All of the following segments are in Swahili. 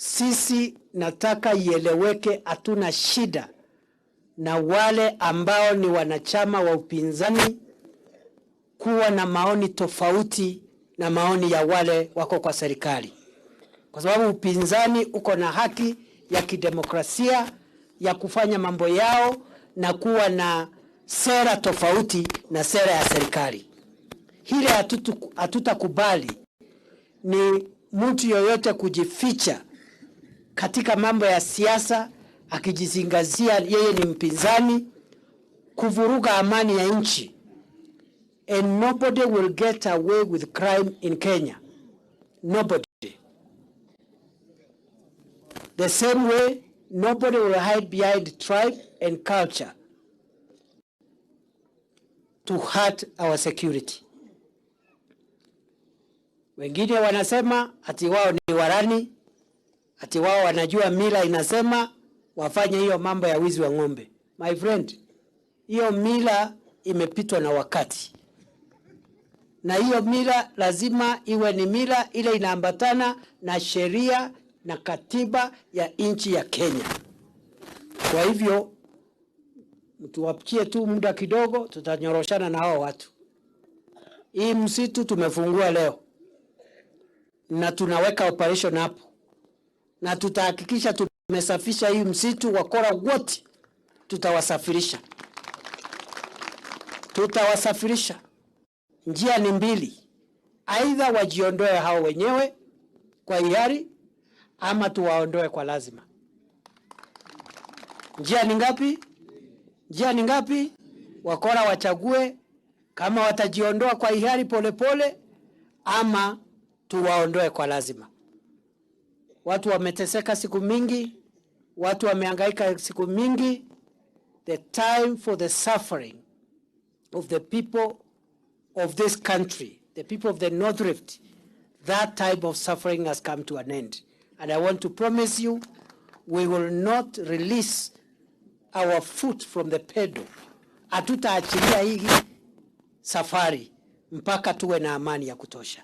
sisi nataka ieleweke hatuna shida na wale ambao ni wanachama wa upinzani kuwa na maoni tofauti na maoni ya wale wako kwa serikali. Kwa sababu upinzani uko na haki ya kidemokrasia ya kufanya mambo yao na kuwa na sera tofauti na sera ya serikali. Hile hatutakubali ni mtu yoyote kujificha katika mambo ya siasa akijizingazia yeye ni mpinzani, kuvuruga amani ya nchi. And nobody will get away with crime in Kenya. Nobody. The same way, nobody will hide behind tribe and culture to hurt our security. Wengine wanasema ati wao ni warani, ati wao wanajua mila inasema wafanye hiyo mambo ya wizi wa ng'ombe. My friend, hiyo mila imepitwa na wakati. Na hiyo mila lazima iwe ni mila ile inaambatana na sheria na katiba ya nchi ya Kenya. Kwa hivyo mtuwapie tu muda kidogo, tutanyoroshana na hao watu. Hii msitu tumefungua leo na tunaweka operation hapo, na tutahakikisha tumesafisha hii msitu. Wakora wote tutawasafirisha. Njia ni mbili, aidha wajiondoe hao wenyewe kwa hiari ama tuwaondoe kwa lazima. Njia ni ngapi? Njia ni ngapi? Wakora wachague kama watajiondoa kwa hiari polepole ama tuwaondoe kwa lazima. Watu wameteseka siku mingi, watu wamehangaika siku mingi. The time for the suffering of the people of this country, the people of the North Rift, that type of suffering has come to an end. And I want to promise you, we will not release our foot from the pedal. Hatutaachilia hii safari mpaka tuwe na amani ya kutosha.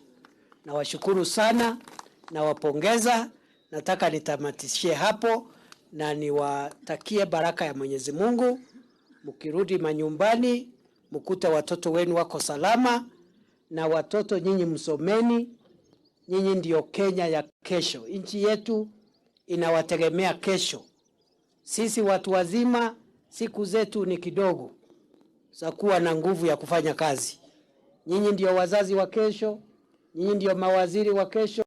Nawashukuru sana, nawapongeza. Nataka nitamatishie hapo na niwatakie baraka ya Mwenyezi Mungu. Mkirudi manyumbani, mkute watoto wenu wako salama, na watoto nyinyi msomeni. Nyinyi ndio Kenya ya kesho. Nchi yetu inawategemea kesho. Sisi watu wazima siku zetu ni kidogo za kuwa na nguvu ya kufanya kazi. Nyinyi ndio wazazi wa kesho, nyinyi ndio mawaziri wa kesho,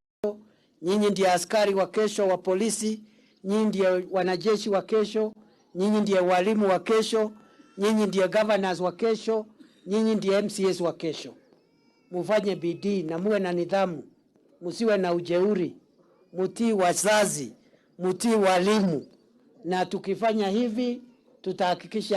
nyinyi ndio askari wa kesho wa polisi, nyinyi ndio wanajeshi wa kesho, nyinyi ndio walimu wa kesho, nyinyi ndio governors wa kesho, nyinyi ndio MCAs wa kesho. Mufanye bidii na muwe na nidhamu, musiwe na ujeuri, mutii wazazi, mutii walimu, na tukifanya hivi tutahakikisha